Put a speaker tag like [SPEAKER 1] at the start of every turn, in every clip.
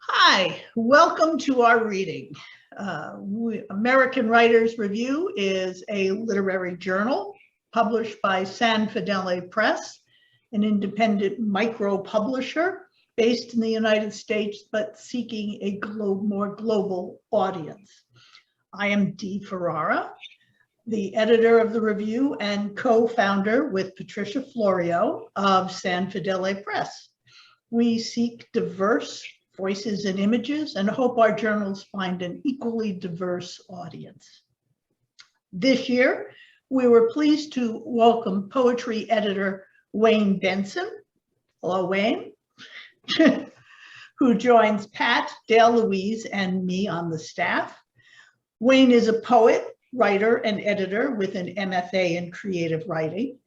[SPEAKER 1] Hi, welcome to our reading. American Writers Review is a literary journal published by San Fedele Press, an independent micro publisher based in the United States, but seeking a more global audience. I am Dee Ferrara, the editor of the review and co-founder with Patricia Florio of San Fedele Press. We seek diverse voices and images and hope our journals find an equally diverse audience. This year, we were pleased to welcome poetry editor Wayne Benson. Hello, Wayne, who joins Pat, Dale Louise, and me on the staff. Wayne is a poet, writer, and editor with an MFA in creative writing.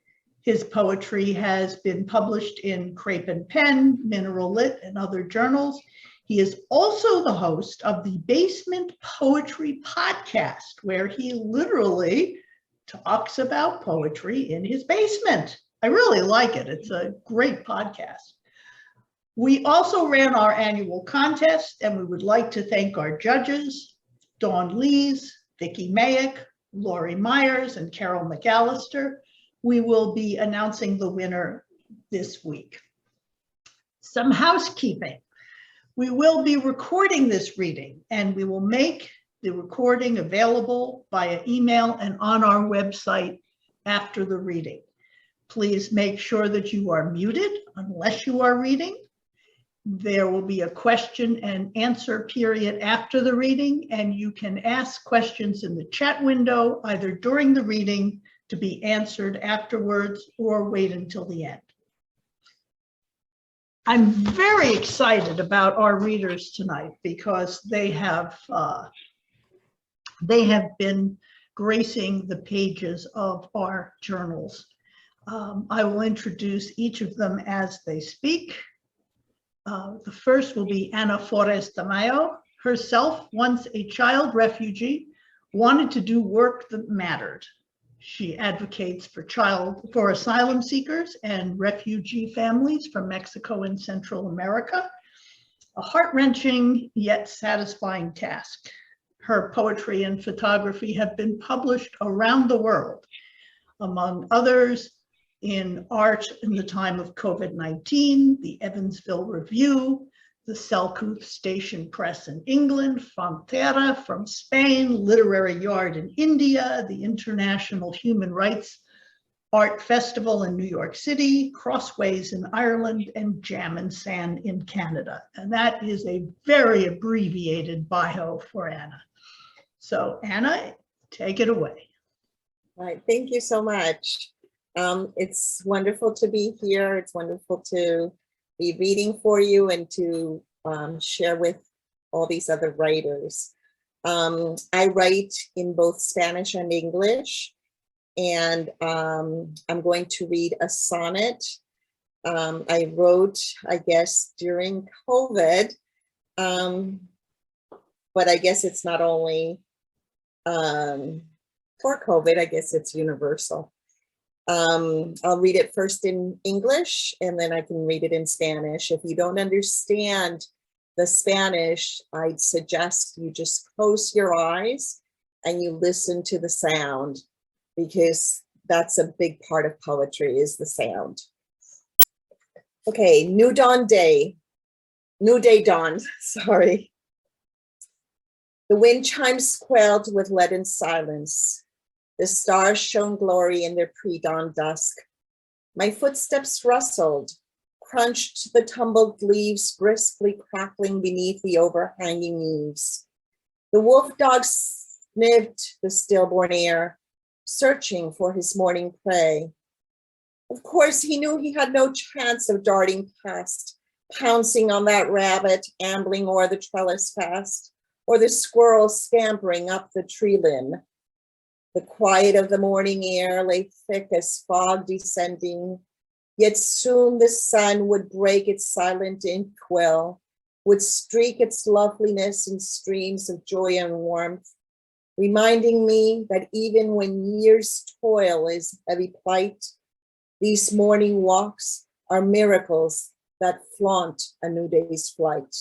[SPEAKER 1] His poetry has been published in Crape and Pen, Mineral Lit, and other journals. He is also the host of the Basement Poetry Podcast, where he literally talks about poetry in his basement. I really like it. It's a great podcast. We also ran our annual contest, and we would like to thank our judges, Dawn Lees, Vicki Mayick, Laurie Myers, and Carol McAllister. We will be announcing the winner this week. Some housekeeping. We will be recording this reading, and we will make the recording available via email and on our website after the reading. Please make sure that you are muted unless you are reading. There will be a question and answer period after the reading, and you can ask questions in the chat window either during the reading to be answered afterwards or wait until the end. I'm very excited about our readers tonight because they have been gracing the pages of our journals. I will introduce each of them as they speak. The first will be Ana Flores Tamayo. Herself, once a child refugee, wanted to do work that mattered. She advocates for asylum seekers and refugee families from Mexico and Central America, a heart-wrenching yet satisfying task. Her poetry and photography have been published around the world, among others in Art in the Time of COVID-19, the Evansville Review, the Selkirk Station Press in England, Frontera from Spain, Literary Yard in India, the International Human Rights Art Festival in New York City, Crossways in Ireland, and Jam and Sand in Canada. And that is a very abbreviated bio for Ana. So Ana, take it away.
[SPEAKER 2] All right, thank you so much. It's wonderful to be here. It's wonderful to be reading for you and to share with all these other writers. I write in both Spanish and English, and I'm going to read a sonnet I wrote, I guess, during COVID, but I guess it's not only for COVID, I guess it's universal. I'll read it first in English and then I can read it in Spanish. If you don't understand the Spanish, I'd suggest you just close your eyes and you listen to the sound, because that's a big part of poetry, is the sound. Okay, New Day dawned, sorry. The wind chimes quailed with leaden silence. The stars shone glory in their pre-dawn dusk. My footsteps rustled, crunched the tumbled leaves briskly crackling beneath the overhanging eaves. The wolf dog sniffed the stillborn air, searching for his morning prey. Of course, he knew he had no chance of darting past, pouncing on that rabbit ambling o'er the trellis fast, or the squirrel scampering up the tree limb. The quiet of the morning air lay thick as fog descending, yet soon the sun would break its silent inkwell, would streak its loveliness in streams of joy and warmth, reminding me that even when year's toil is heavy plight, these morning walks are miracles that flaunt a new day's flight.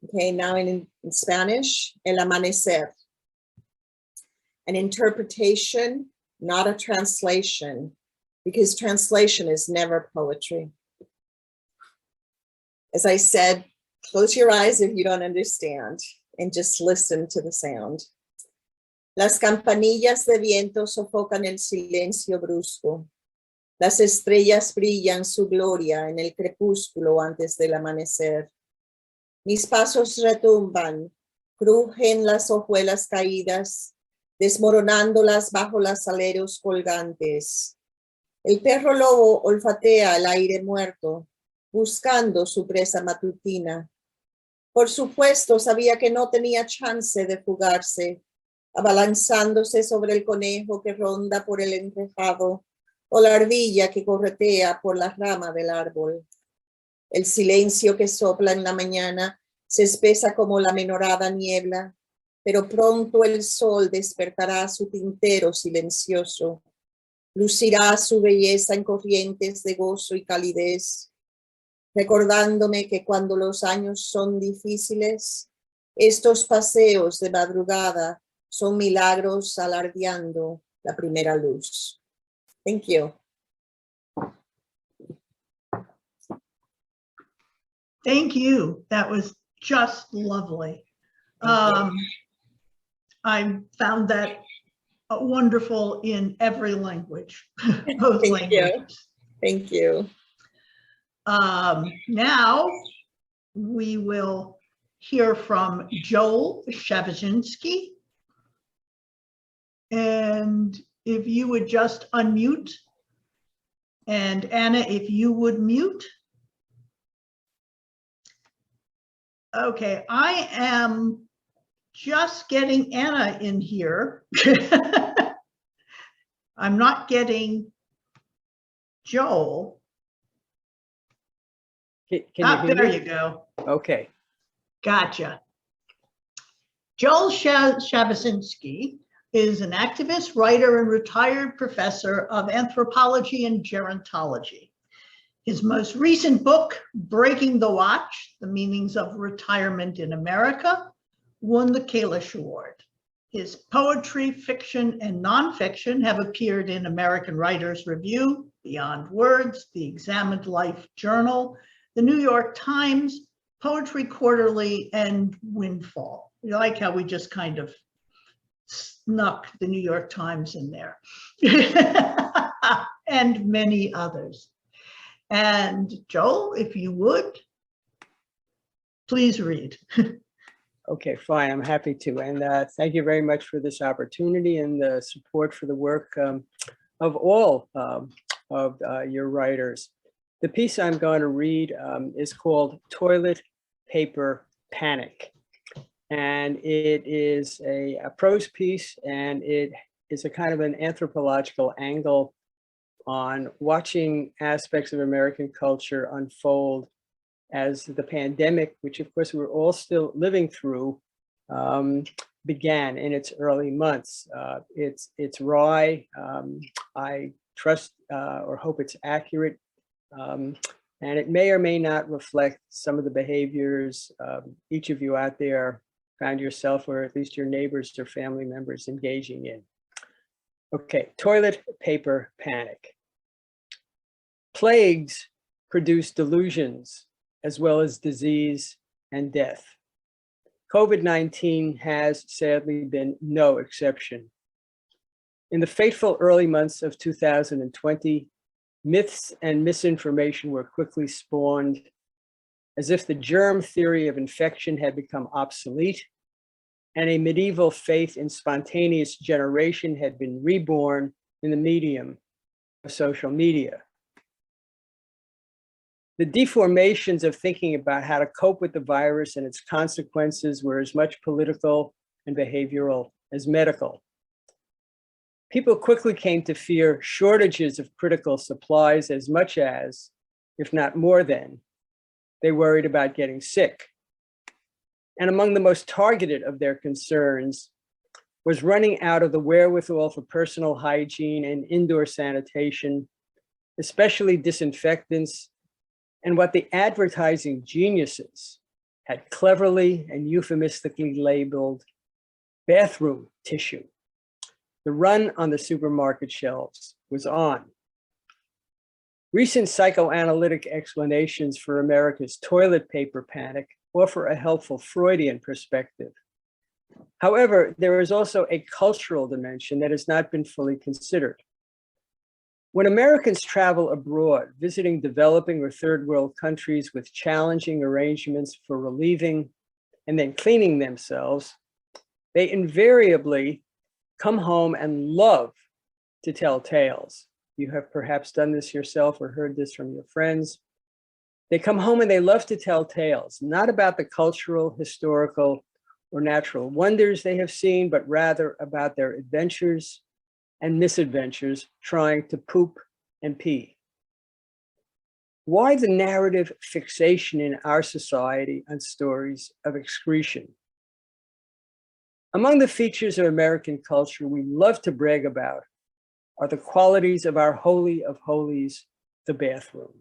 [SPEAKER 2] Okay, now in Spanish, El Amanecer. An interpretation, not a translation, because translation is never poetry. As I said, close your eyes if you don't understand and just listen to the sound. Las campanillas de viento sofocan el silencio brusco. Las estrellas brillan su gloria en el crepúsculo antes del amanecer. Mis pasos retumban, crujen las hojuelas caídas, desmoronándolas bajo los aleros colgantes. El perro lobo olfatea el aire muerto, buscando su presa matutina. Por supuesto, sabía que no tenía chance de fugarse, abalanzándose sobre el conejo que ronda por el enrejado o la ardilla que corretea por la rama del árbol. El silencio que sopla en la mañana se espesa como la menorada niebla, pero pronto el sol despertará su tintero silencioso, lucirá su belleza en corrientes de gozo y calidez, recordándome que cuando los años son difíciles, estos paseos de madrugada son milagros alardeando la primera luz. Thank you.
[SPEAKER 1] Thank you. That was just lovely.
[SPEAKER 2] Thank
[SPEAKER 1] I found that wonderful in every language, both
[SPEAKER 2] Thank
[SPEAKER 1] languages.
[SPEAKER 2] Thank you.
[SPEAKER 1] Now we will hear from Joel Shabazinski. And if you would just unmute, and Anna, if you would mute. Okay, I am just getting Anna in here. I'm not getting Joel.
[SPEAKER 3] Can you hear
[SPEAKER 1] There
[SPEAKER 3] me?
[SPEAKER 1] you go.
[SPEAKER 3] Okay.
[SPEAKER 1] Gotcha. Joel Shabazinski is an activist, writer, and retired professor of anthropology and gerontology. His most recent book, Breaking the Watch, The Meanings of Retirement in America, won the Kalish Award. His poetry, fiction, and nonfiction have appeared in American Writers Review, Beyond Words, The Examined Life Journal, The New York Times, Poetry Quarterly, and Windfall. We like how we just kind of snuck the New York Times in there. And many others. And Joel, if you would, please read.
[SPEAKER 3] Okay, fine. I'm happy to. And thank you very much for this opportunity and the support for the work of all of your writers. The piece I'm going to read is called Toilet Paper Panic. And it is a prose piece, and it is a kind of an anthropological angle on watching aspects of American culture unfold as the pandemic, which of course we're all still living through, began in its early months. It's wry. I trust or hope it's accurate, and it may or may not reflect some of the behaviors each of you out there found yourself, or at least your neighbors or family members, engaging in. Okay, toilet paper panic. Plagues produce delusions as well as disease and death. COVID-19 has sadly been no exception. In the fateful early months of 2020, myths and misinformation were quickly spawned, as if the germ theory of infection had become obsolete, and a medieval faith in spontaneous generation had been reborn in the medium of social media. The deformations of thinking about how to cope with the virus and its consequences were as much political and behavioral as medical. People quickly came to fear shortages of critical supplies as much as, if not more than, they worried about getting sick. And among the most targeted of their concerns was running out of the wherewithal for personal hygiene and indoor sanitation, especially disinfectants, and what the advertising geniuses had cleverly and euphemistically labeled bathroom tissue. The run on the supermarket shelves was on. Recent psychoanalytic explanations for America's toilet paper panic offer a helpful Freudian perspective. However, there is also a cultural dimension that has not been fully considered. When Americans travel abroad, visiting developing or third world countries with challenging arrangements for relieving and then cleaning themselves, they invariably come home and love to tell tales. You have perhaps done this yourself or heard this from your friends. They come home and they love to tell tales, not about the cultural, historical, or natural wonders they have seen, but rather about their adventures and misadventures trying to poop and pee. Why the narrative fixation in our society on stories of excretion? Among the features of American culture we love to brag about are the qualities of our holy of holies, the bathroom.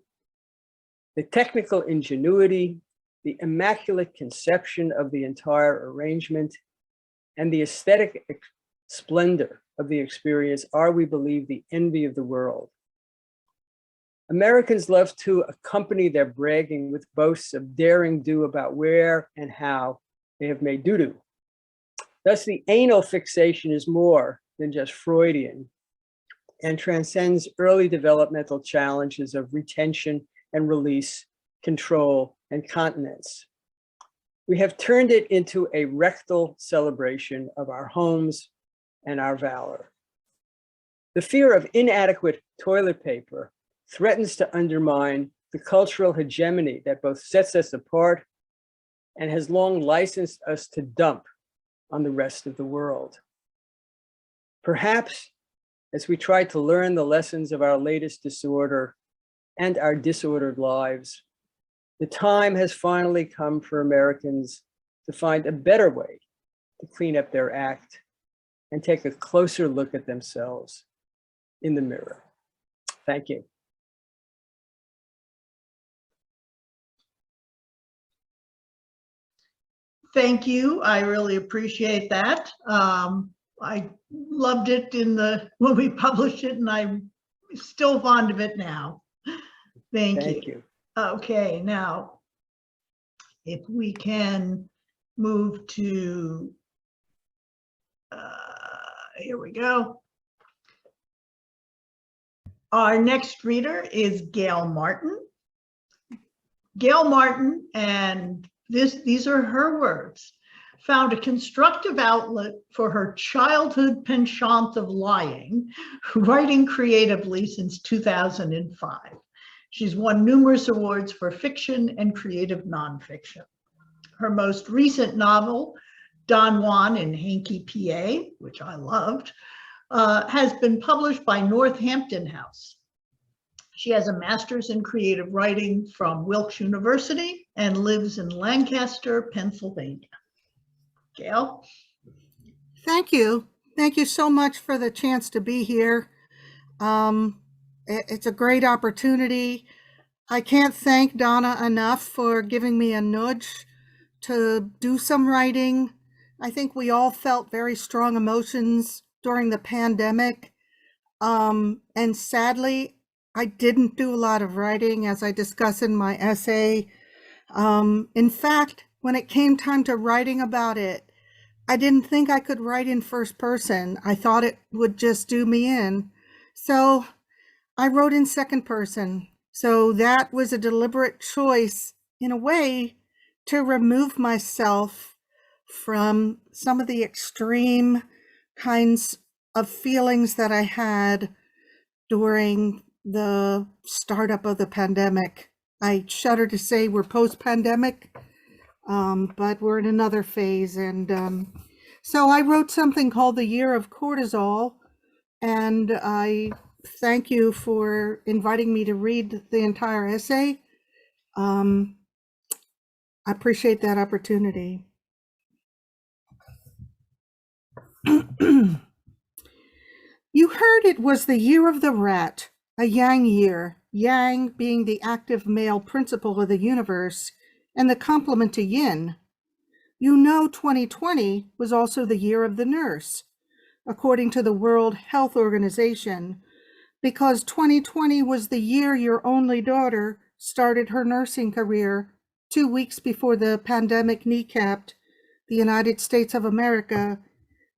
[SPEAKER 3] The technical ingenuity, the immaculate conception of the entire arrangement, and the aesthetic splendor of the experience are, we believe, the envy of the world. Americans love to accompany their bragging with boasts of daring do about where and how they have made doo-doo. Thus, the anal fixation is more than just Freudian and transcends early developmental challenges of retention and release, control, and continence. We have turned it into a rectal celebration of our homes and our valor. The fear of inadequate toilet paper threatens to undermine the cultural hegemony that both sets us apart and has long licensed us to dump on the rest of the world. Perhaps as we try to learn the lessons of our latest disorder and our disordered lives, the time has finally come for Americans to find a better way to clean up their act and take a closer look at themselves in the mirror. Thank you.
[SPEAKER 1] Thank you. I really appreciate that. I loved it when we published it, and I'm still fond of it now. Thank you. Okay, now, if we can move to, here we go. Our next reader is Gail Martin. Gail Martin, and these are her words, found a constructive outlet for her childhood penchant of lying, writing creatively since 2005. She's won numerous awards for fiction and creative nonfiction. Her most recent novel, Don Juan in Hankey, PA, which I loved, has been published by Northampton House. She has a master's in creative writing from Wilkes University and lives in Lancaster, Pennsylvania. Gail?
[SPEAKER 4] Thank you. Thank you so much for the chance to be here. It's a great opportunity. I can't thank Donna enough for giving me a nudge to do some writing. I think we all felt very strong emotions during the pandemic. And sadly, I didn't do a lot of writing, as I discuss in my essay. In fact, when it came time to writing about it, I didn't think I could write in first person. I thought it would just do me in. So I wrote in second person. So that was a deliberate choice, in a way, to remove myself from some of the extreme kinds of feelings that I had during the startup of the pandemic. I shudder to say we're post-pandemic, but we're in another phase. And so I wrote something called The Year of Cortisol, and I thank you for inviting me to read the entire essay. I appreciate that opportunity. You heard it was the year of the rat, a yang year, yang being the active male principle of the universe, and the complement to yin. You know 2020 was also the year of the nurse, according to the World Health Organization, because 2020 was the year your only daughter started her nursing career 2 weeks before the pandemic kneecapped the United States of America,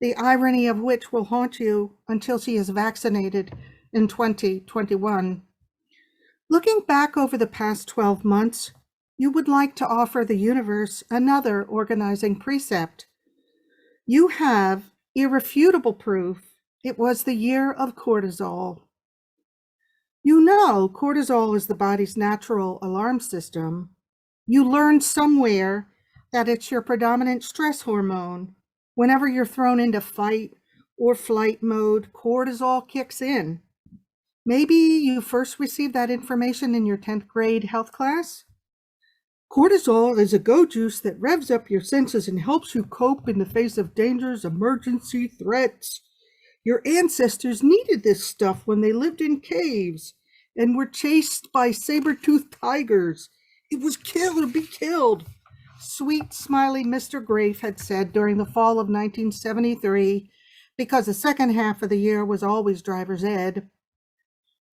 [SPEAKER 4] the irony of which will haunt you until she is vaccinated in 2021. Looking back over the past 12 months, you would like to offer the universe another organizing precept. You have irrefutable proof it was the year of cortisol. You know cortisol is the body's natural alarm system. You learned somewhere that it's your predominant stress hormone. Whenever you're thrown into fight or flight mode, cortisol kicks in. Maybe you first received that information in your 10th grade health class? Cortisol is a go juice that revs up your senses and helps you cope in the face of dangers, emergency threats. Your ancestors needed this stuff when they lived in caves and were chased by saber-toothed tigers. It was kill or be killed, sweet, smiley Mr. Grafe had said during the fall of 1973, because the second half of the year was always driver's ed.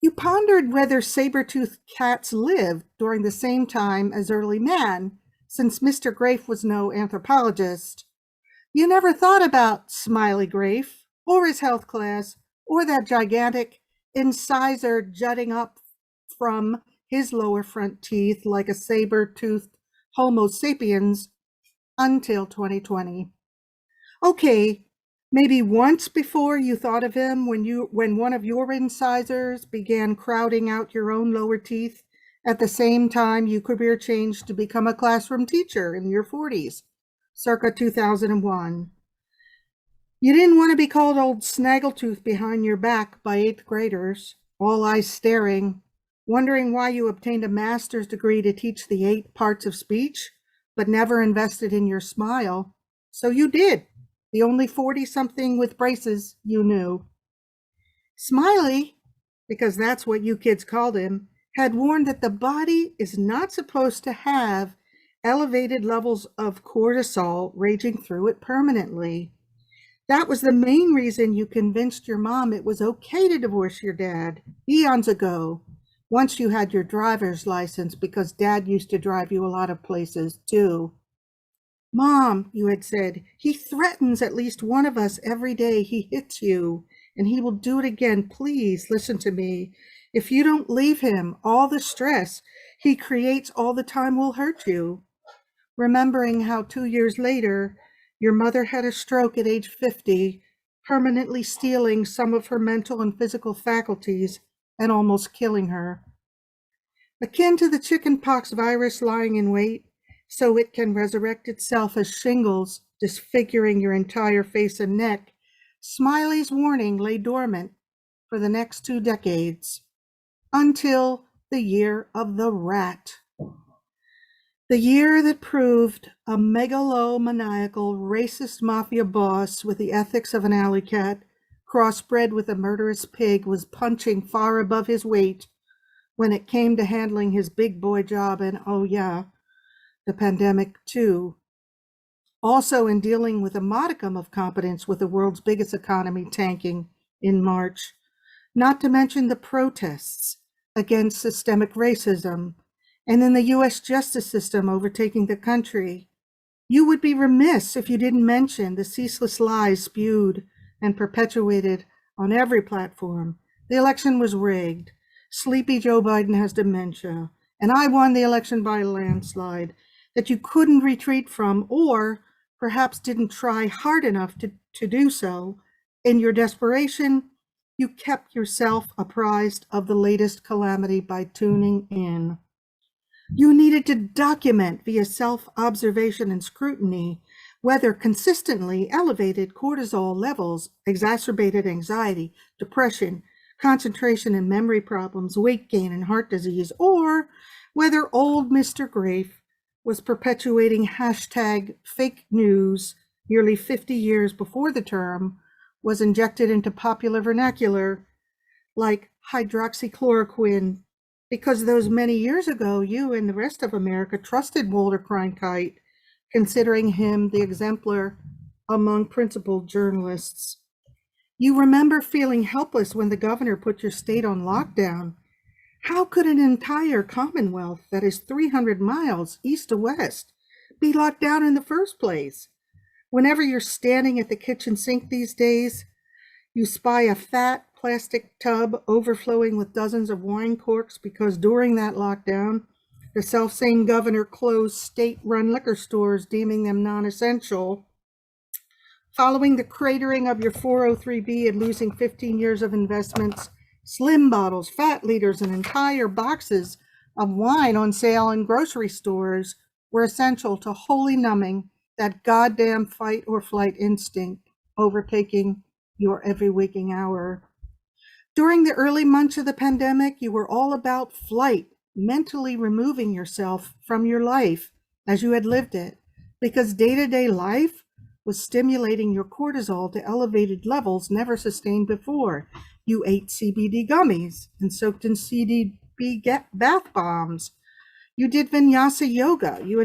[SPEAKER 4] You pondered whether saber-toothed cats lived during the same time as early man, since Mr. Grafe was no anthropologist. You never thought about Smiley Grafe, or his health class, or that gigantic incisor jutting up from his lower front teeth like a saber-toothed Homo sapiens until 2020. Okay, maybe once before you thought of him when one of your incisors began crowding out your own lower teeth at the same time you career changed to become a classroom teacher in your 40s, circa 2001. You didn't want to be called old snaggletooth behind your back by 8th graders, all eyes staring, wondering why you obtained a master's degree to teach the 8 parts of speech, but never invested in your smile. So you did. The only 40-something with braces you knew. Smiley, because that's what you kids called him, had warned that the body is not supposed to have elevated levels of cortisol raging through it permanently. That was the main reason you convinced your mom it was okay to divorce your dad eons ago, once you had your driver's license, because dad used to drive you a lot of places too. Mom, you had said, he threatens at least one of us every day. He hits you, and he will do it again. Please listen to me. If you don't leave him, all the stress he creates all the time will hurt you. Remembering how 2 years later, your mother had a stroke at age 50, permanently stealing some of her mental and physical faculties and almost killing her. Akin to the chickenpox virus lying in wait, so it can resurrect itself as shingles, disfiguring your entire face and neck, Smiley's warning lay dormant for the next 2 decades, until the year of the rat. The year that proved a megalomaniacal racist mafia boss with the ethics of an alley cat, crossbred with a murderous pig, was punching far above his weight when it came to handling his big boy job, and oh yeah, the pandemic too. Also in dealing with a modicum of competence with the world's biggest economy tanking in March, not to mention the protests against systemic racism, and then the US justice system overtaking the country. You would be remiss if you didn't mention the ceaseless lies spewed and perpetuated on every platform. The election was rigged. Sleepy Joe Biden has dementia, and I won the election by a landslide that you couldn't retreat from, or perhaps didn't try hard enough to do so. In your desperation, you kept yourself apprised of the latest calamity by tuning in. You needed to document via self-observation and scrutiny whether consistently elevated cortisol levels exacerbated anxiety, depression, concentration and memory problems, weight gain and heart disease, or whether old Mr. Grafe was perpetuating hashtag fake news nearly 50 years before the term was injected into popular vernacular, like hydroxychloroquine because those many years ago, you and the rest of America trusted Walter Cronkite, considering him the exemplar among principled journalists. You remember feeling helpless when the governor put your state on lockdown. How could an entire Commonwealth that is 300 miles east to west be locked down in the first place? Whenever you're standing at the kitchen sink these days, you spy a fat plastic tub overflowing with dozens of wine corks because during that lockdown, the selfsame governor closed state-run liquor stores, deeming them non-essential. Following the cratering of your 403B and losing 15 years of investments, slim bottles, fat liters, and entire boxes of wine on sale in grocery stores were essential to wholly numbing that goddamn fight or flight instinct overtaking your every waking hour. During the early months of the pandemic, you were all about flight, mentally removing yourself from your life as you had lived it, because day-to-day life was stimulating your cortisol to elevated levels never sustained before. You ate CBD gummies and soaked in CBD bath bombs. You did vinyasa yoga. You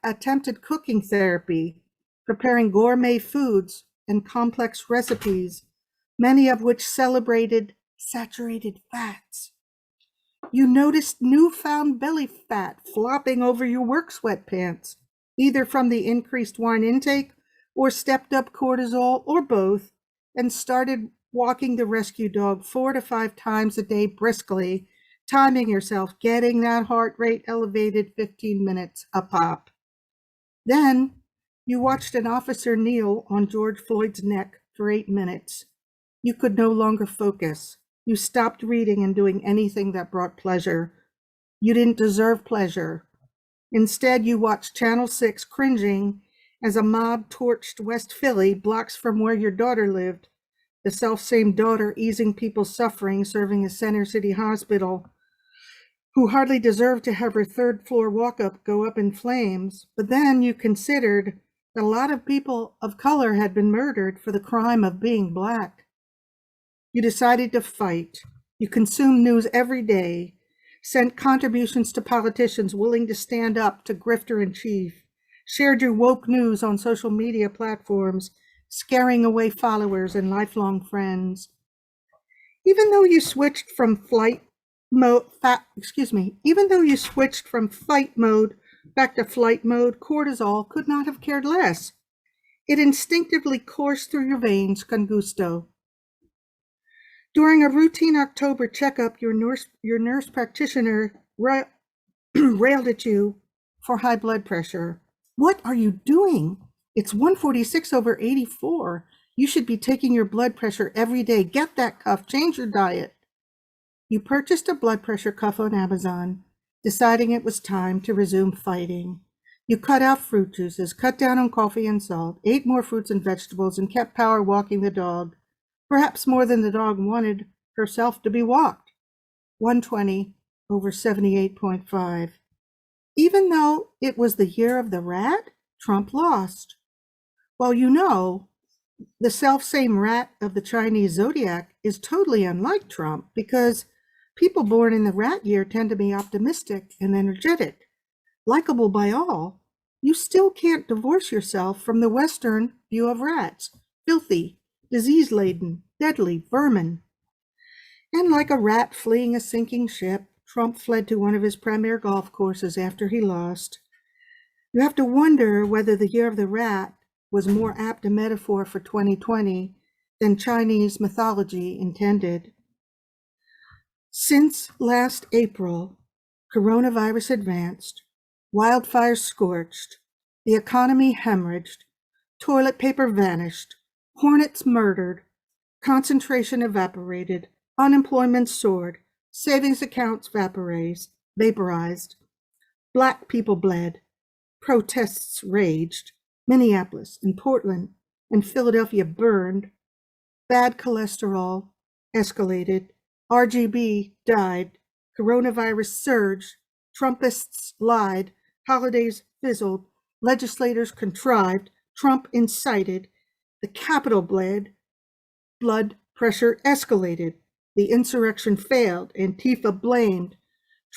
[SPEAKER 4] attempted cooking therapy, preparing gourmet foods and complex recipes, many of which celebrated saturated fats. You noticed newfound belly fat flopping over your work sweatpants, either from the increased wine intake or stepped up cortisol or both, and started walking the rescue dog 4 to 5 times a day briskly, timing yourself, getting that heart rate elevated 15 minutes a pop. Then you watched an officer kneel on George Floyd's neck for 8 minutes. You could no longer focus. You stopped reading and doing anything that brought pleasure. You didn't deserve pleasure. Instead, you watched Channel 6 cringing as a mob torched West Philly, blocks from where your daughter lived, the self-same daughter easing people's suffering, serving as Center City Hospital, who hardly deserved to have her third-floor walk-up go up in flames. But then you considered that a lot of people of color had been murdered for the crime of being Black. You decided to fight. You consumed news every day, sent contributions to politicians willing to stand up to grifter in chief, shared your woke news on social media platforms, scaring away followers and lifelong friends. Even though you switched from fight mode back to flight mode, cortisol could not have cared less. It instinctively coursed through your veins con gusto. During a routine October checkup, your nurse practitioner railed at you for high blood pressure. What are you doing? It's 146/84. You should be taking your blood pressure every day. Get that cuff, change your diet. You purchased a blood pressure cuff on Amazon, deciding it was time to resume fighting. You cut out fruit juices, cut down on coffee and salt, ate more fruits and vegetables, and kept power walking the dog, perhaps more than the dog wanted herself to be walked. 120/78.5. Even though it was the year of the rat, Trump lost. Well, you know, the self-same rat of the Chinese zodiac is totally unlike Trump, because people born in the rat year tend to be optimistic and energetic, likable by all. You still can't divorce yourself from the Western view of rats: filthy, disease-laden, deadly vermin. And like a rat fleeing a sinking ship, Trump fled to one of his premier golf courses after he lost. You have to wonder whether the year of the rat was more apt a metaphor for 2020 than Chinese mythology intended. Since last April, coronavirus advanced, wildfires scorched, the economy hemorrhaged, toilet paper vanished, hornets murdered, concentration evaporated, unemployment soared, savings accounts vaporized, Black people bled, protests raged, Minneapolis and Portland and Philadelphia burned, bad cholesterol escalated, RGB died, coronavirus surged, Trumpists lied, holidays fizzled, legislators contrived, Trump incited, the Capitol bled, blood pressure escalated, the insurrection failed, Antifa blamed,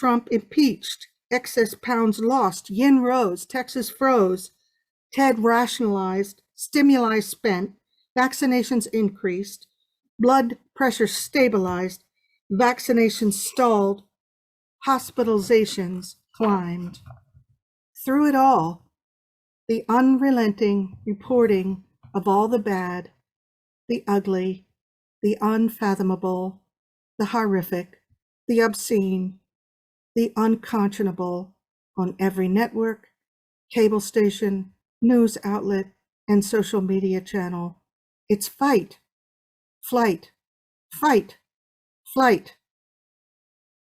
[SPEAKER 4] Trump impeached, excess pounds lost, yen rose, Texas froze, Ted rationalized, stimuli spent, vaccinations increased, blood pressure stabilized, vaccinations stalled, hospitalizations climbed. Through it all, the unrelenting reporting of all the bad, the ugly, the unfathomable, the horrific, the obscene, the unconscionable on every network, cable station, news outlet, and social media channel. It's fight, flight, fight, flight.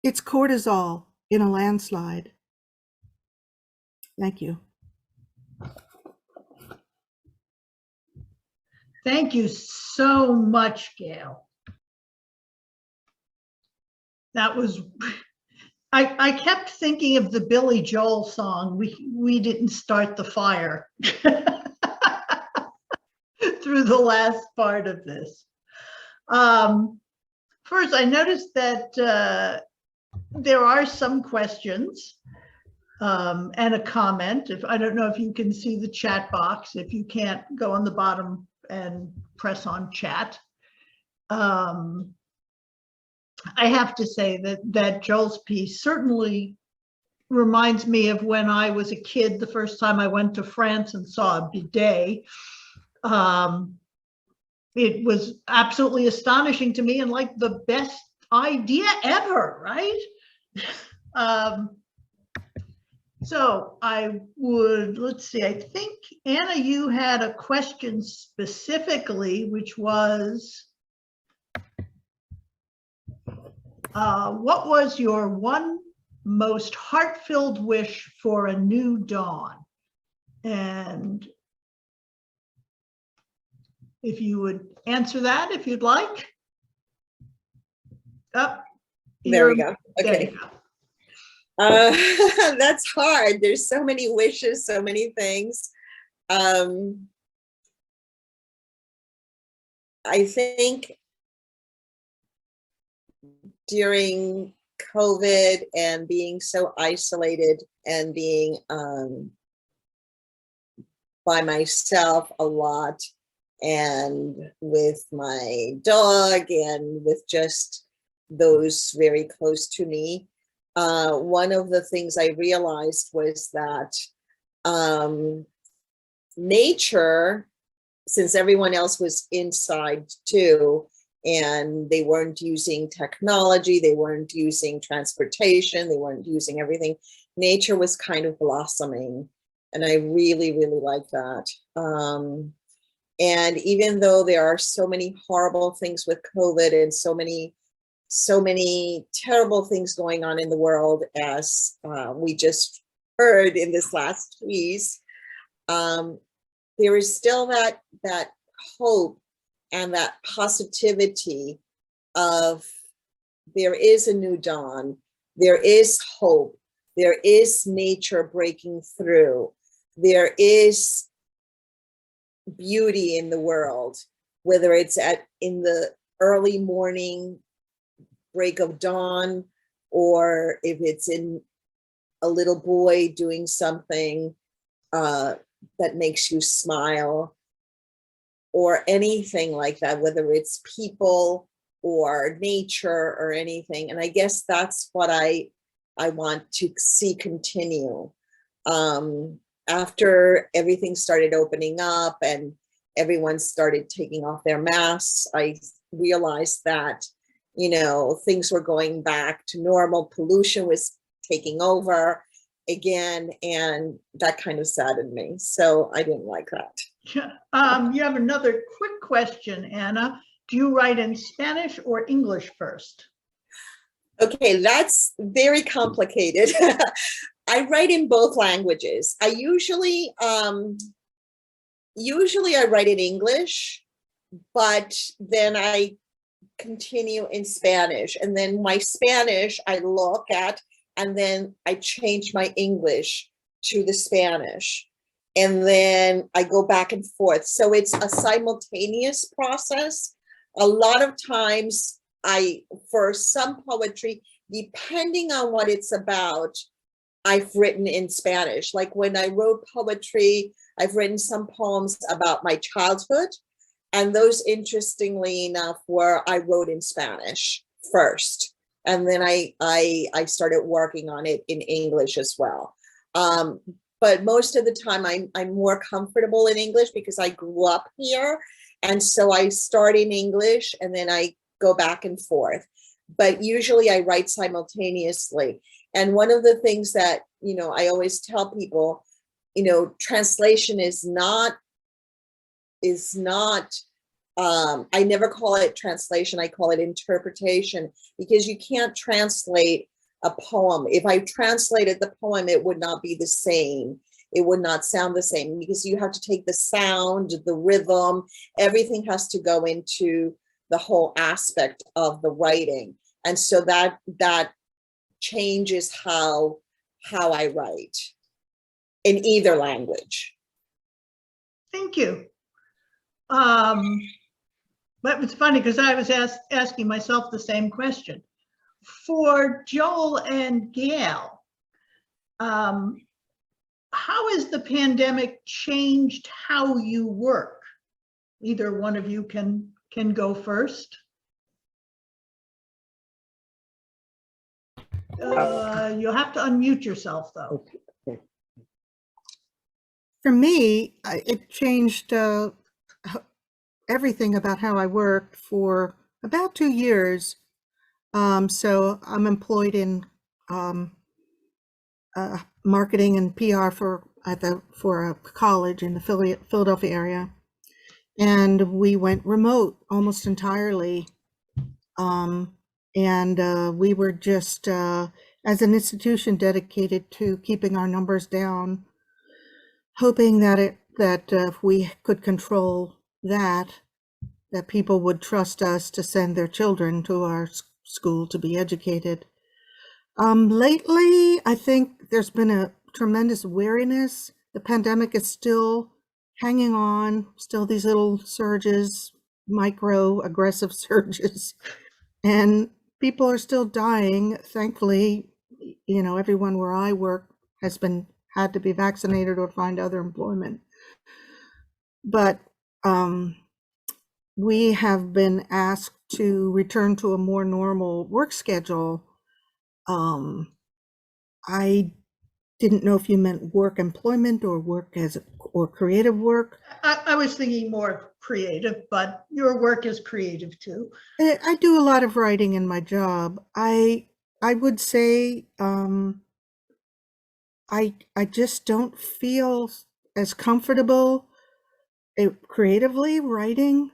[SPEAKER 4] It's cortisol in a landslide. Thank you.
[SPEAKER 1] Thank you so much, Gail. That was, I kept thinking of the Billy Joel song, We Didn't Start the Fire, through the last part of this. First, I noticed that there are some questions and a comment. I don't know if you can see the chat box. If you can't, go on the bottom and press on chat. I have to say that Joel's piece certainly reminds me of when I was a kid, the first time I went to France and saw a bidet. It was absolutely astonishing to me and like the best idea ever, right? So I would, let's see, I think, Anna, you had a question specifically, which was, what was your one most heart-filled wish for a new dawn? And if you would answer that, if you'd like. Oh,
[SPEAKER 2] There we go.
[SPEAKER 1] there
[SPEAKER 2] Okay.
[SPEAKER 1] you go.
[SPEAKER 2] That's hard. There's so many wishes, so many things. I think during COVID and being so isolated and being by myself a lot and with my dog and with just those very close to me, one of the things I realized was that nature, since everyone else was inside too, and they weren't using technology, they weren't using transportation, they weren't using everything, nature was kind of blossoming. And I really, really like that. And even though there are so many horrible things with COVID and so many terrible things going on in the world, as we just heard in this last piece, there is still that hope and that positivity of there is a new dawn, there is hope, there is nature breaking through, there is beauty in the world, whether it's in the early morning break of dawn, or if it's in a little boy doing something that makes you smile, or anything like that, whether it's people or nature or anything. And I guess that's what I want to see continue. After everything started opening up and everyone started taking off their masks, I realized that, you know, things were going back to normal. Pollution was taking over again, and that kind of saddened me. So I didn't like that.
[SPEAKER 1] You have another quick question, Anna. Do you write in Spanish or English first?
[SPEAKER 2] Okay, that's very complicated. I write in both languages. I usually I write in English, but then I continue in Spanish, and then my Spanish I look at, and then I change my English to the Spanish, and then I go back and forth. So it's a simultaneous process. A lot of times for some poetry, depending on what it's about, I've written in Spanish. Like when I wrote poetry, I've written some poems about my childhood. And those, interestingly enough, I wrote in Spanish first. And then I started working on it in English as well. But most of the time I'm more comfortable in English because I grew up here. And so I start in English and then I go back and forth. But usually I write simultaneously. And one of the things that, I always tell people, translation is not, I never call it translation, I call it interpretation, because you can't translate a poem. If I translated the poem, it would not be the same. It would not sound the same because you have to take the sound, the rhythm, everything has to go into the whole aspect of the writing. And so that changes how I write in either language.
[SPEAKER 1] Thank you. But it's funny because I was asking myself the same question. For Joel and Gail, how has the pandemic changed how you work? Either one of you can go first. You'll have to unmute yourself though.
[SPEAKER 3] Okay.
[SPEAKER 4] For me, it changed everything about how I work for about 2 years. So I'm employed in marketing and PR for a college in the Philadelphia area, and we went remote almost entirely. We were just as an institution dedicated to keeping our numbers down, hoping that if we could control that people would trust us to send their children to our school to be educated. Lately, I think there's been a tremendous weariness. The pandemic is still hanging on, still these little surges, micro aggressive surges, and people are still dying. Thankfully, everyone where I work had to be vaccinated or find other employment. But we have been asked to return to a more normal work schedule. I didn't know if you meant work employment or or creative work.
[SPEAKER 1] I was thinking more creative, but your work is creative too.
[SPEAKER 4] I do a lot of writing in my job. I would say I just don't feel as comfortable creatively writing.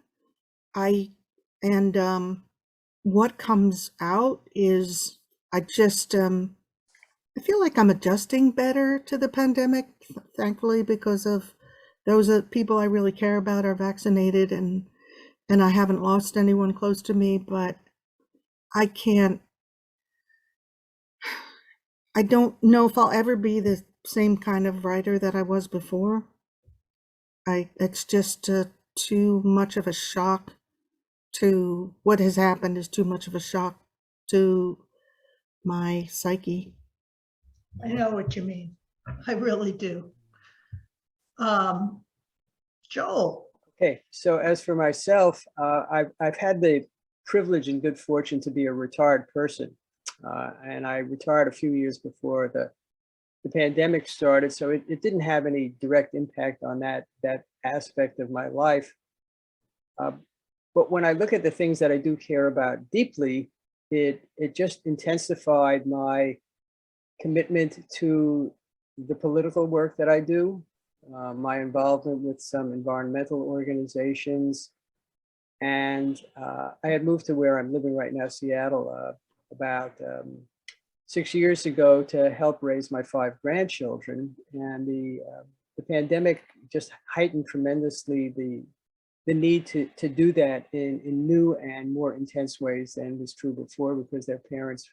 [SPEAKER 4] What comes out is I feel like I'm adjusting better to the pandemic, thankfully, because of those people I really care about are vaccinated, and I haven't lost anyone close to me, but I don't know if I'll ever be the same kind of writer that I was before. It's just too much of a shock to what has happened is too much of a shock to my psyche.
[SPEAKER 1] I know what you mean. I really do. Joel.
[SPEAKER 3] Okay, so as for myself, I've had the privilege and good fortune to be a retired person, and I retired a few years before the pandemic started, so it didn't have any direct impact on that aspect of my life. But when I look at the things that I do care about deeply, it just intensified my commitment to the political work that I do, my involvement with some environmental organizations. And I had moved to where I'm living right now, Seattle, about 6 years ago to help raise my 5 grandchildren. And the pandemic just heightened tremendously the need to do that in new and more intense ways than was true before, because their parents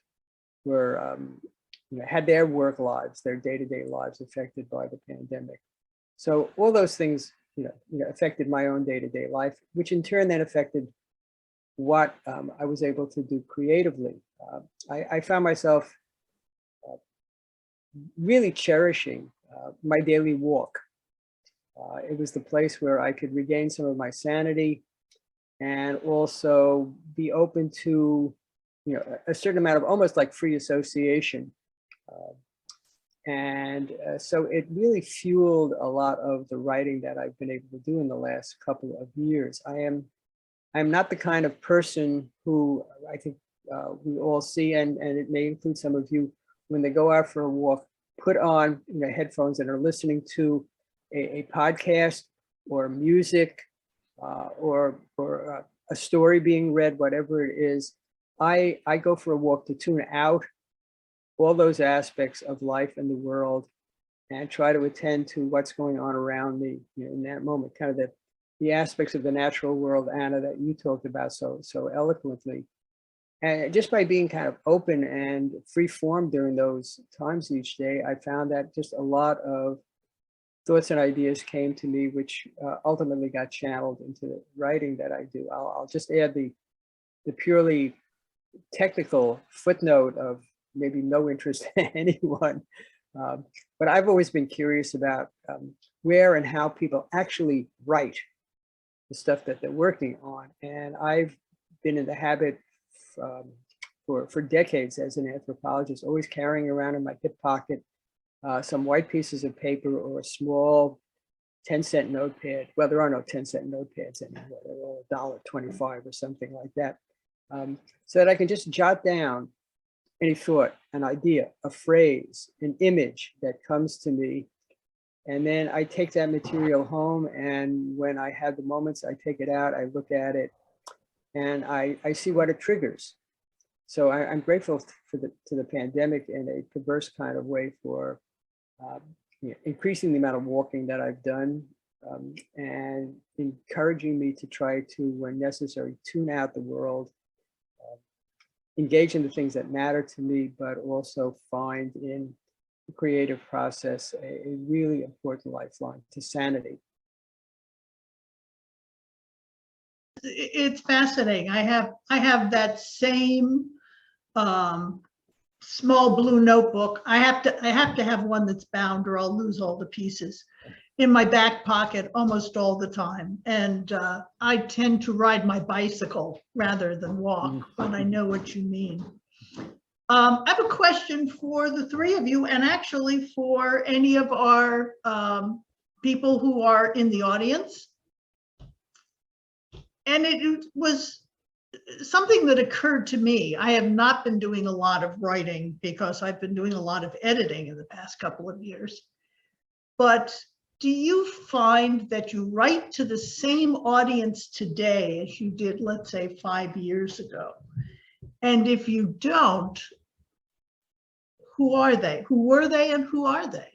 [SPEAKER 3] were had their work lives, their day-to-day lives affected by the pandemic. So all those things affected my own day-to-day life, which in turn then affected what I was able to do creatively. I found myself really cherishing my daily walk. It was the place where I could regain some of my sanity and also be open to, a certain amount of almost like free association. So it really fueled a lot of the writing that I've been able to do in the last couple of years. I'm not the kind of person who I think we all see, and it may include some of you, when they go out for a walk, put on headphones and are listening to a podcast or music or a story being read, whatever it is. I go for a walk to tune out all those aspects of life and the world and try to attend to what's going on around me in that moment, kind of the aspects of the natural world, Anna, that you talked about so eloquently. And just by being kind of open and free form during those times each day, I found that just a lot of thoughts and ideas came to me, which ultimately got channeled into the writing that I do. I'll just add the purely technical footnote of maybe no interest to anyone. But I've always been curious about where and how people actually write the stuff that they're working on. And I've been in the habit for decades as an anthropologist, always carrying around in my hip pocket some white pieces of paper or a small 10-cent notepad. Well, there are no 10-cent notepads anymore. They're all $1.25 or something like that. So that I can just jot down any thought, an idea, a phrase, an image that comes to me. And then I take that material home, and when I have the moments, I take it out, I look at it, and I see what it triggers. So I'm grateful to the pandemic in a perverse kind of way for increasing the amount of walking that I've done and encouraging me to try to, when necessary, tune out the world, engage in the things that matter to me, but also find in the creative process a really important lifeline to sanity.
[SPEAKER 1] It's fascinating. I have that same small blue notebook. I have to have one that's bound, or I'll lose all the pieces, in my back pocket almost all the time. And I tend to ride my bicycle rather than walk, but I know what you mean. I have a question for the three of you, and actually for any of our people who are in the audience. And it was something that occurred to me. I have not been doing a lot of writing because I've been doing a lot of editing in the past couple of years. But do you find that you write to the same audience today as you did, let's say, 5 years ago? And if you don't, who are they? Who were they and who are they?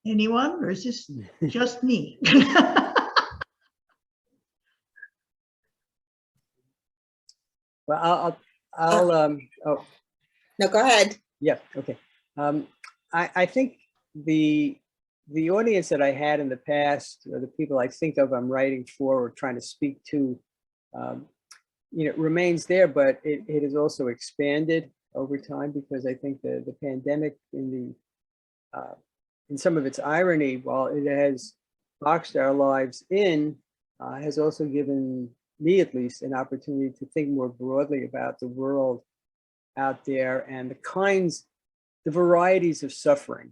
[SPEAKER 1] Anyone, or is this just me?
[SPEAKER 3] Well, I'll
[SPEAKER 2] No, go ahead.
[SPEAKER 3] yeah, okay. I think the audience that I had in the past, or the people I think of I'm writing for or trying to speak to, remains there, but it has also expanded over time, because I think the pandemic, in some of its irony, while it has boxed our lives in, has also given me, at least, an opportunity to think more broadly about the world out there and the varieties of suffering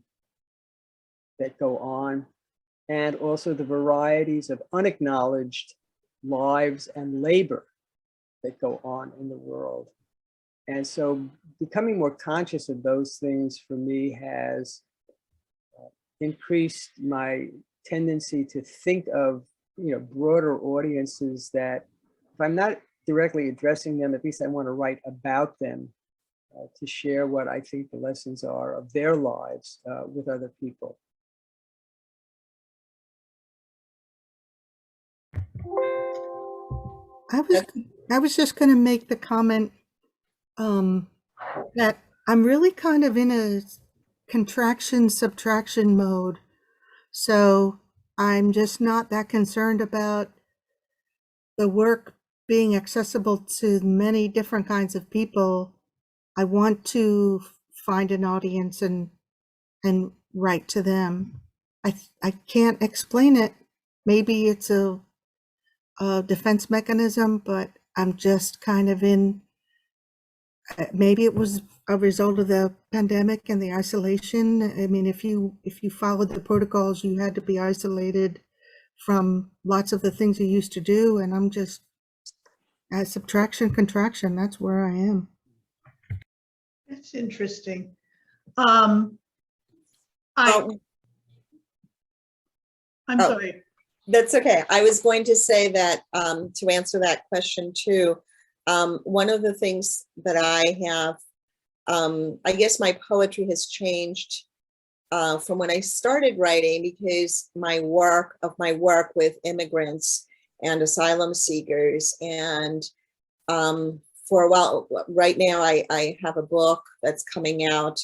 [SPEAKER 3] that go on, and also the varieties of unacknowledged lives and labor that go on in the world. And so becoming more conscious of those things for me has increased my tendency to think of broader audiences that, if I'm not directly addressing them, at least I want to write about them to share what I think the lessons are of their lives with other people.
[SPEAKER 4] I was just going to make the comment that I'm really kind of in a contraction subtraction mode. So I'm just not that concerned about the work being accessible to many different kinds of people, I want to find an audience and write to them. I can't explain it. Maybe it's a defense mechanism, but I'm just kind of in, maybe it was a result of the pandemic and the isolation. I mean, if you followed the protocols, you had to be isolated from lots of the things you used to do. And I'm just at subtraction, contraction. That's where I am.
[SPEAKER 1] It's interesting. I'm
[SPEAKER 2] Oh, Oh.
[SPEAKER 1] sorry.
[SPEAKER 2] That's okay. I was going to say that to answer that question too, one of the things that I have, I guess my poetry has changed from when I started writing, because my work with immigrants and asylum seekers, and for a while, right now I have a book that's coming out.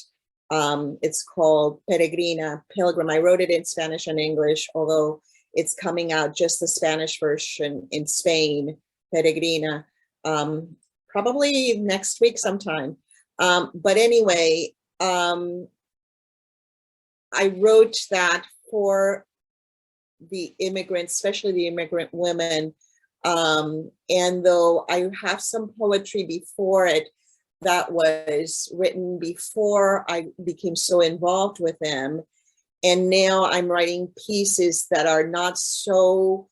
[SPEAKER 2] It's called Peregrina, Pilgrim. I wrote it in Spanish and English, although it's coming out just the Spanish version in Spain, Peregrina, probably next week sometime. But anyway, I wrote that for the immigrants, especially the immigrant women. And though I have some poetry before it that was written before I became so involved with them, and now I'm writing pieces that are not so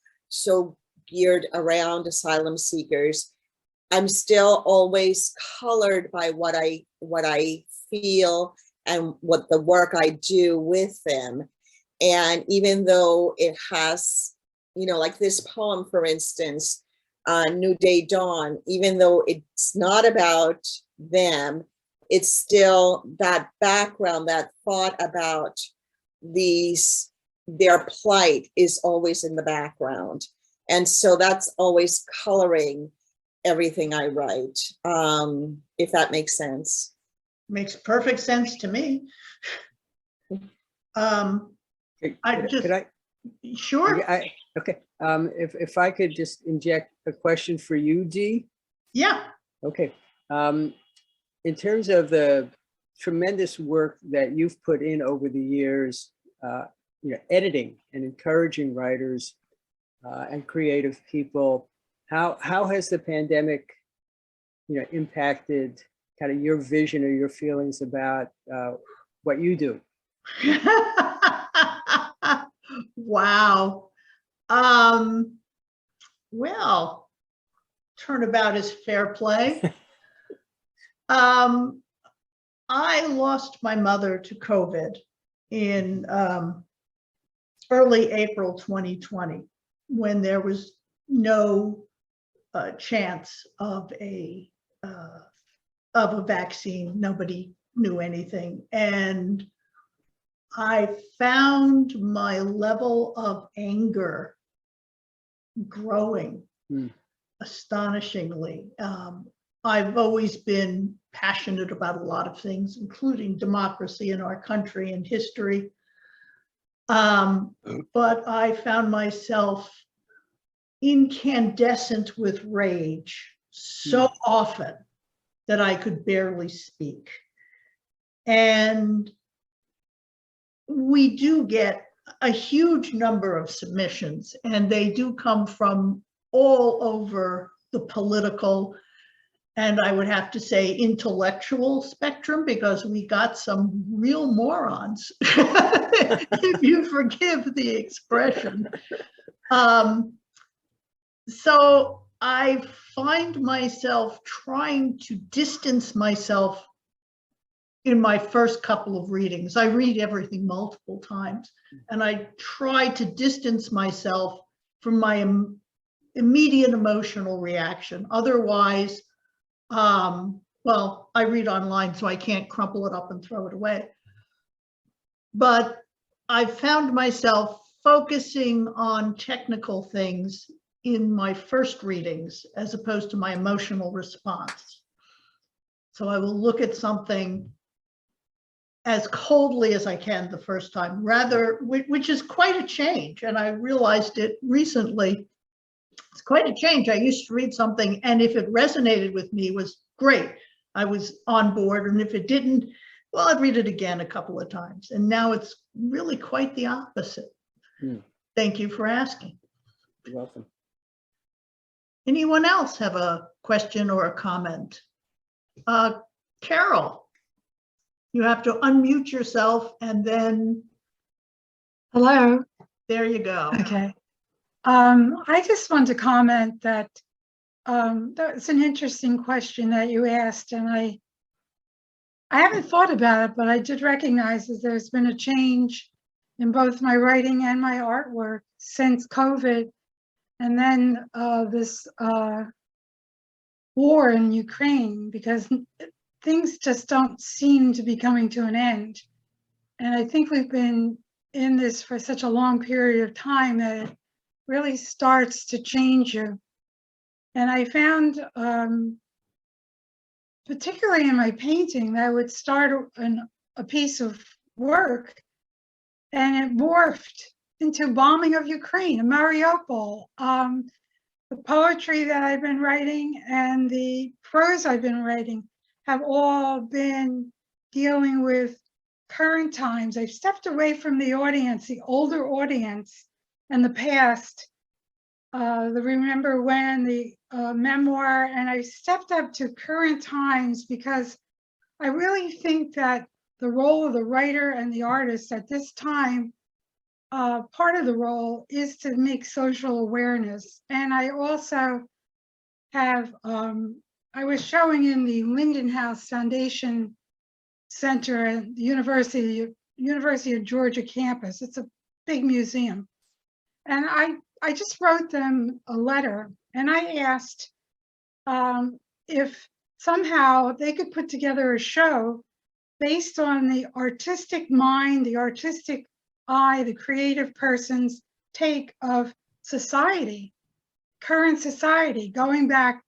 [SPEAKER 2] geared around asylum seekers, I'm still always colored by what I feel and what the work I do with them. And even though it has, like this poem, for instance, New Day Dawn, even though it's not about them, it's still that background, that thought about their plight is always in the background. And so that's always coloring everything I write, if that makes sense.
[SPEAKER 1] Makes perfect sense to me. Sure.
[SPEAKER 3] Okay. If I could just inject a question for you, Dee.
[SPEAKER 1] Yeah.
[SPEAKER 3] Okay. In terms of the tremendous work that you've put in over the years, editing and encouraging writers and creative people, how has the pandemic, impacted kind of your vision or your feelings about what you do?
[SPEAKER 1] Wow. Well, turnabout is fair play. I lost my mother to COVID in early April 2020, when there was no chance of a vaccine. Nobody knew anything. And I found my level of anger growing astonishingly. I've always been passionate about a lot of things, including democracy in our country and history. But I found myself incandescent with rage so often that I could barely speak. And we do get a huge number of submissions, and they do come from all over the political, and I would have to say intellectual spectrum, because we got some real morons, if you forgive the expression. So I find myself trying to distance myself in my first couple of readings. I read everything multiple times, and I try to distance myself from my immediate emotional reaction. Otherwise, well, I read online, so I can't crumple it up and throw it away. But I found myself focusing on technical things in my first readings as opposed to my emotional response. So I will look at something as coldly as I can the first time, rather, which is quite a change. And I realized it recently It's quite a change. I used to read something, and if it resonated with me, it was great. I was on board, and if it didn't, well, I'd read it again a couple of times. And now it's really quite the opposite. Thank you for asking.
[SPEAKER 3] You're welcome.
[SPEAKER 1] Anyone else have a question or a comment? Carol, you have to unmute yourself and then
[SPEAKER 5] Hello.
[SPEAKER 1] there you go.
[SPEAKER 5] Okay. I just want to comment that that's an interesting question that you asked, and I haven't thought about it, but I did recognize that there's been a change in both my writing and my artwork since COVID, and then this war in Ukraine, because things just don't seem to be coming to an end. And I think we've been in this for such a long period of time that it really starts to change you. And I found, particularly in my painting, that I would start a piece of work and it morphed into bombing of Ukraine, Mariupol. The poetry that I've been writing and the prose I've been writing have all been dealing with current times. I've stepped away from the audience, the older audience, and the past, the Remember When, the memoir, and I stepped up to current times because I really think that the role of the writer and the artist at this time, part of the role is to make social awareness. And I also have, I was showing in the Linden House Foundation Center at the University of Georgia campus. It's a big museum. And I just wrote them a letter and I asked if somehow they could put together a show based on the artistic mind, the artistic eye, the creative person's take of society, current society, going back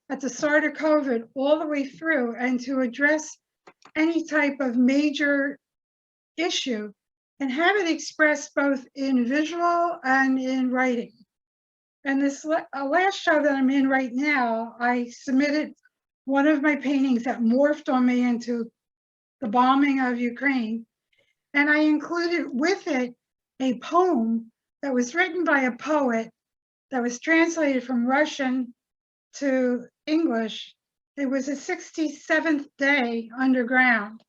[SPEAKER 5] at the start of COVID all the way through, and to address any type of major issue and have it expressed both in visual and in writing. And this last show that I'm in right now, I submitted one of my paintings that morphed on me into the bombing of Ukraine. And I included with it a poem that was written by a poet that was translated from Russian to English. It was a 67th day underground.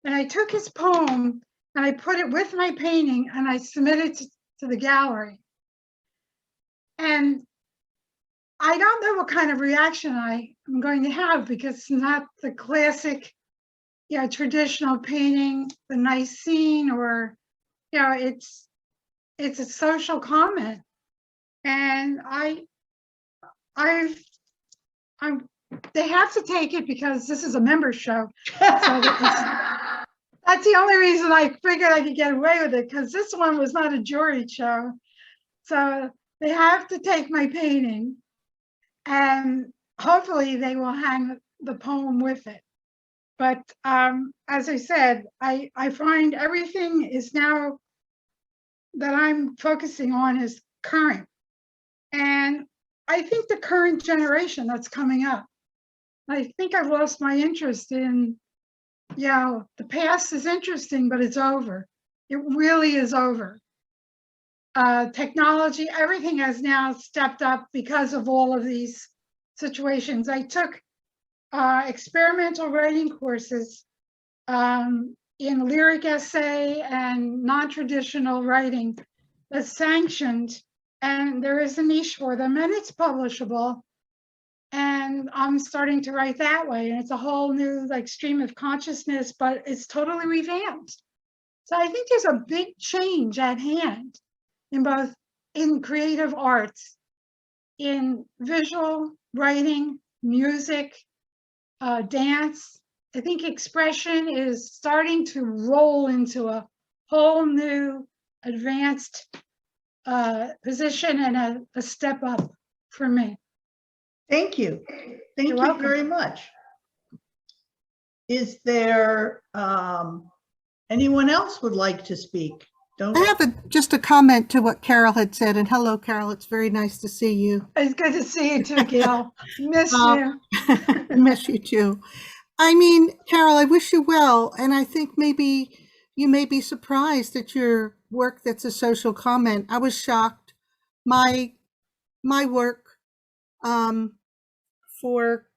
[SPEAKER 5] And I took his poem and I put it with my painting and I submitted it to the gallery. And I don't know what kind of reaction I am going to have, because it's not the classic, traditional painting, the nice scene, or, it's a social comment. And they have to take it because this is a member show. So that's the only reason I figured I could get away with it, because this one was not a jury show. So they have to take my painting, and hopefully they will hang the poem with it. But as I said, I find everything is now that I'm focusing on is current. And I think the current generation that's coming up, I think I've lost my interest in, the past is interesting, but it's over. It really is over. Technology, everything has now stepped up because of all of these situations. I took experimental writing courses in lyric essay and non-traditional writing that's sanctioned, and there is a niche for them, and it's publishable. And I'm starting to write that way, and it's a whole new stream of consciousness, but it's totally revamped. So I think there's a big change at hand in both in creative arts, in visual writing, music, dance. I think expression is starting to roll into a whole new advanced position and a step up for me.
[SPEAKER 1] Thank you. Thank
[SPEAKER 5] You're
[SPEAKER 1] you
[SPEAKER 5] welcome.
[SPEAKER 1] very much. Is there anyone else would like to speak? Don't.
[SPEAKER 4] I have just a comment to what Carol had said. And hello, Carol. It's very nice to see you.
[SPEAKER 5] It's good to see you too, Gail. Miss
[SPEAKER 4] Um,
[SPEAKER 5] you.
[SPEAKER 4] I miss you too. I mean, Carol, I wish you well. And I think maybe you may be surprised at your work that's a social comment. I was shocked. My work for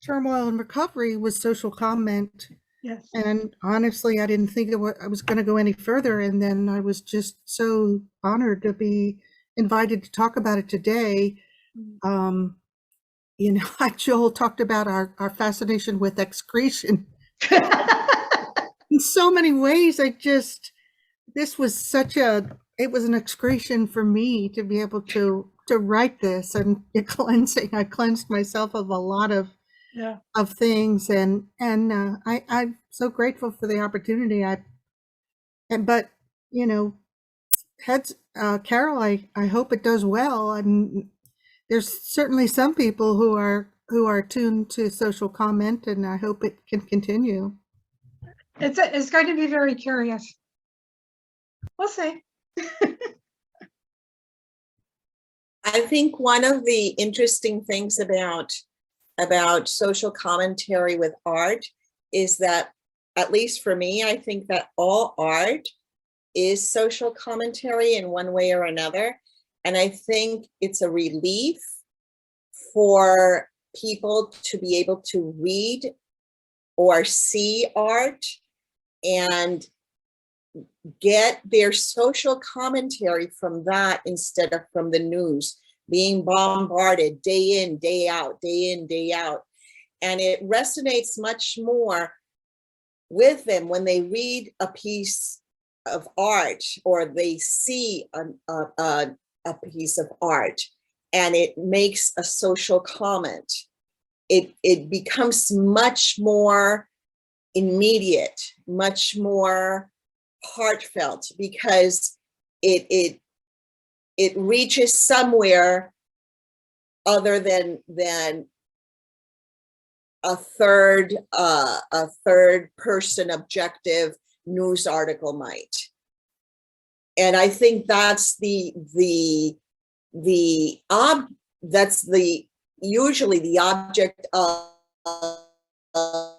[SPEAKER 4] turmoil and recovery was social comment.
[SPEAKER 5] Yes.
[SPEAKER 4] And honestly, I didn't think I was going to go any further. And then I was just so honored to be invited to talk about it today. You know, like Joel talked about our fascination with excretion. In so many ways, this was it was an excretion for me to be able to write this and cleansing. I cleansed myself of a lot of
[SPEAKER 5] Yeah.
[SPEAKER 4] things, and I'm so grateful for the opportunity. But you know, Carol, I hope it does well. There's certainly some people who are tuned to social comment, and I hope it can continue.
[SPEAKER 5] It's going to be very curious. We'll see.
[SPEAKER 2] I think one of the interesting things about social commentary with art is that, at least for me, I think that all art is social commentary in one way or another. And I think it's a relief for people to be able to read or see art and get their social commentary from that instead of from the news, being bombarded day in, day out, day in, day out. And it resonates much more with them when they read a piece of art or they see a piece of art and it makes a social comment. It becomes much more immediate, much more heartfelt, because it reaches somewhere other than a third person objective news article might. And I think that's usually the object of a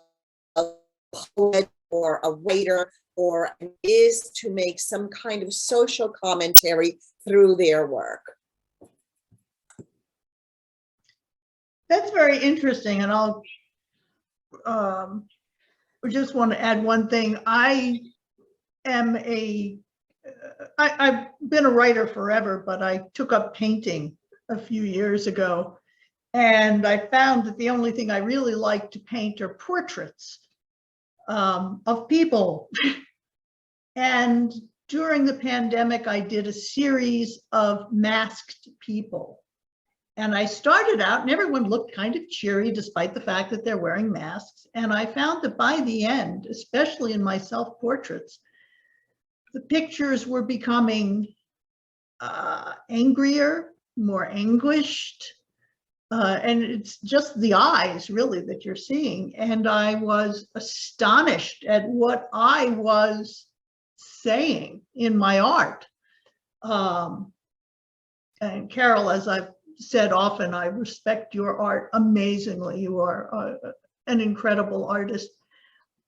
[SPEAKER 2] poet or a writer, or is to make some kind of social commentary through their work.
[SPEAKER 1] That's very interesting, and I'll just want to add one thing. I've been a writer forever, but I took up painting a few years ago, and I found that the only thing I really like to paint are portraits of people. And during the pandemic, I did a series of masked people. And I started out and everyone looked kind of cheery despite the fact that they're wearing masks. And I found that by the end, especially in my self-portraits, the pictures were becoming angrier, more anguished. And it's just the eyes really that you're seeing. And I was astonished at what I was saying in my art. And Carol, as I've said often, I respect your art amazingly. You are an incredible artist.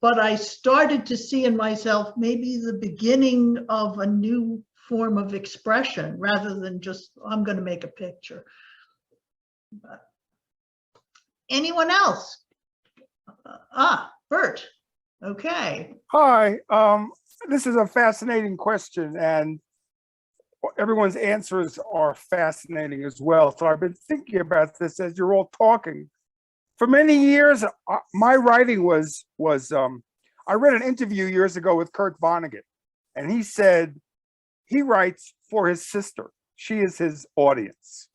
[SPEAKER 1] But I started to see in myself maybe the beginning of a new form of expression rather than just, I'm going to make a picture. But anyone else? Bert. Okay.
[SPEAKER 6] Hi, this is a fascinating question, and everyone's answers are fascinating as well. So I've been thinking about this as you're all talking. For many years, my writing was I read an interview years ago with Kurt Vonnegut, and he said he writes for his sister. She is his audience.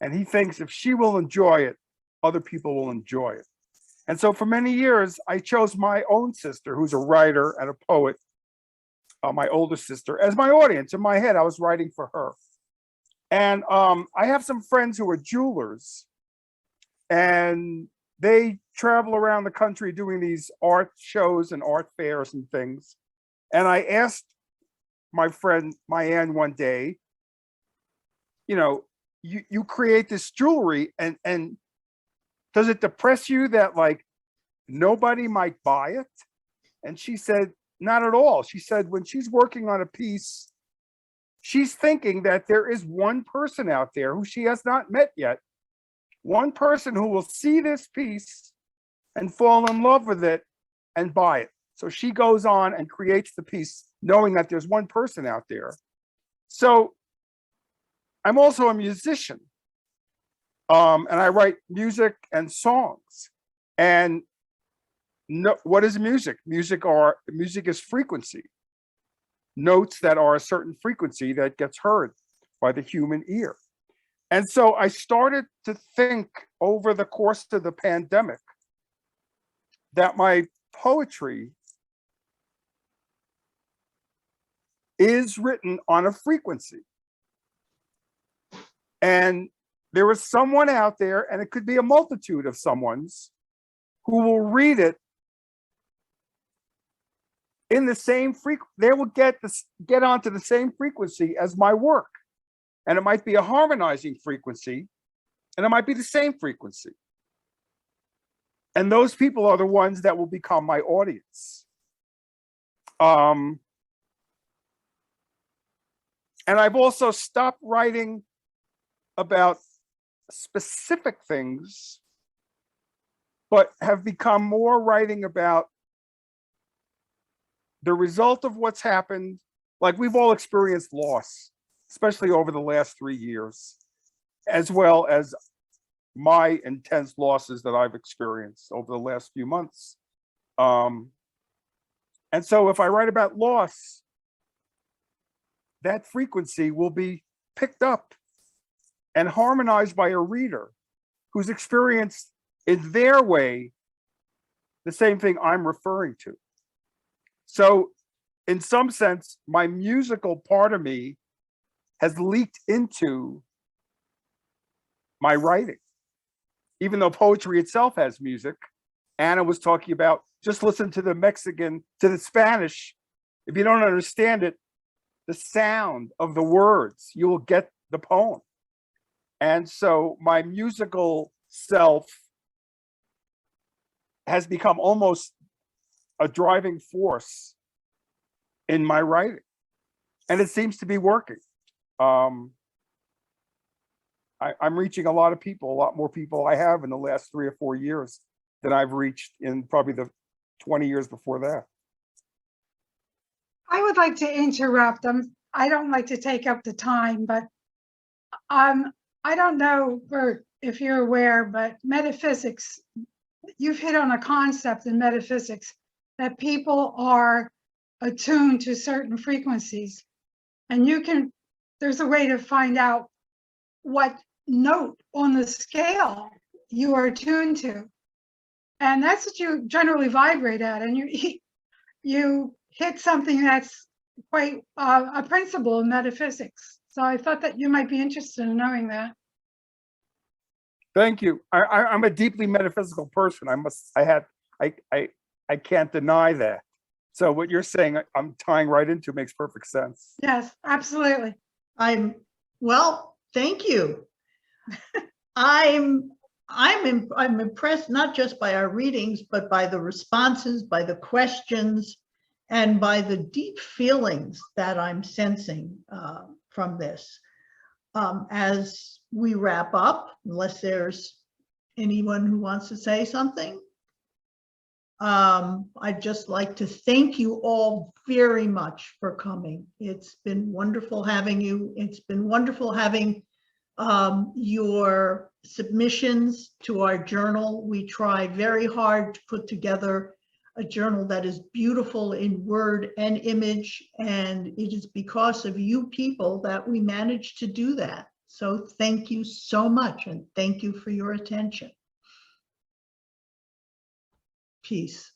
[SPEAKER 6] And he thinks if she will enjoy it, other people will enjoy it. And so for many years, I chose my own sister, who's a writer and a poet, my older sister, as my audience. In my head, I was writing for her. And I have some friends who are jewelers, and they travel around the country doing these art shows and art fairs and things. And I asked my friend Mayanne one day, you know, you create this jewelry and does it depress you that like nobody might buy it? And she said, not at all. She said, when she's working on a piece, she's thinking that there is one person out there who she has not met yet, one person who will see this piece and fall in love with it and buy it. So she goes on and creates the piece knowing that there's one person out there. So I'm also a musician, and I write music and songs. And what is music? Music is frequency, notes that are a certain frequency that gets heard by the human ear. And so I started to think over the course of the pandemic that my poetry is written on a frequency. And there is someone out there, and it could be a multitude of someone's, who will read it in the same frequency. They will get onto the same frequency as my work. And it might be a harmonizing frequency, and it might be the same frequency. And those people are the ones that will become my audience. And I've also stopped writing about specific things, but have become more writing about the result of what's happened. Like, we've all experienced loss, especially over the last 3 years, as well as my intense losses that I've experienced over the last few months. And so if I write about loss, that frequency will be picked up and harmonized by a reader who's experienced in their way the same thing I'm referring to. So in some sense, my musical part of me has leaked into my writing, even though poetry itself has music. Anna was talking about, just listen to the Spanish. If you don't understand it, the sound of the words, you will get the poem. And so my musical self has become almost a driving force in my writing. And it seems to be working. I'm reaching a lot of people, a lot more people I have in the last 3 or 4 years than I've reached in probably the 20 years before that.
[SPEAKER 5] I would like to interrupt. I don't like to take up the time, but I don't know, Bert, if you're aware, but metaphysics, you've hit on a concept in metaphysics that people are attuned to certain frequencies. And there's a way to find out what note on the scale you are attuned to. And that's what you generally vibrate at. And you hit something that's quite a principle in metaphysics. So I thought that you might be interested in knowing that.
[SPEAKER 6] Thank you. I'm a deeply metaphysical person. I can't deny that. So what you're saying, I'm tying right into makes perfect sense.
[SPEAKER 5] Yes, absolutely.
[SPEAKER 1] Well, thank you. I'm impressed not just by our readings, but by the responses, by the questions, and by the deep feelings that I'm sensing from this. As we wrap up, unless there's anyone who wants to say something, I'd just like to thank you all very much for coming. It's been wonderful having you. It's been wonderful having your submissions to our journal. We try very hard to put together a journal that is beautiful in word and image, and it is because of you people that we managed to do that. So thank you so much, and thank you for your attention. Peace.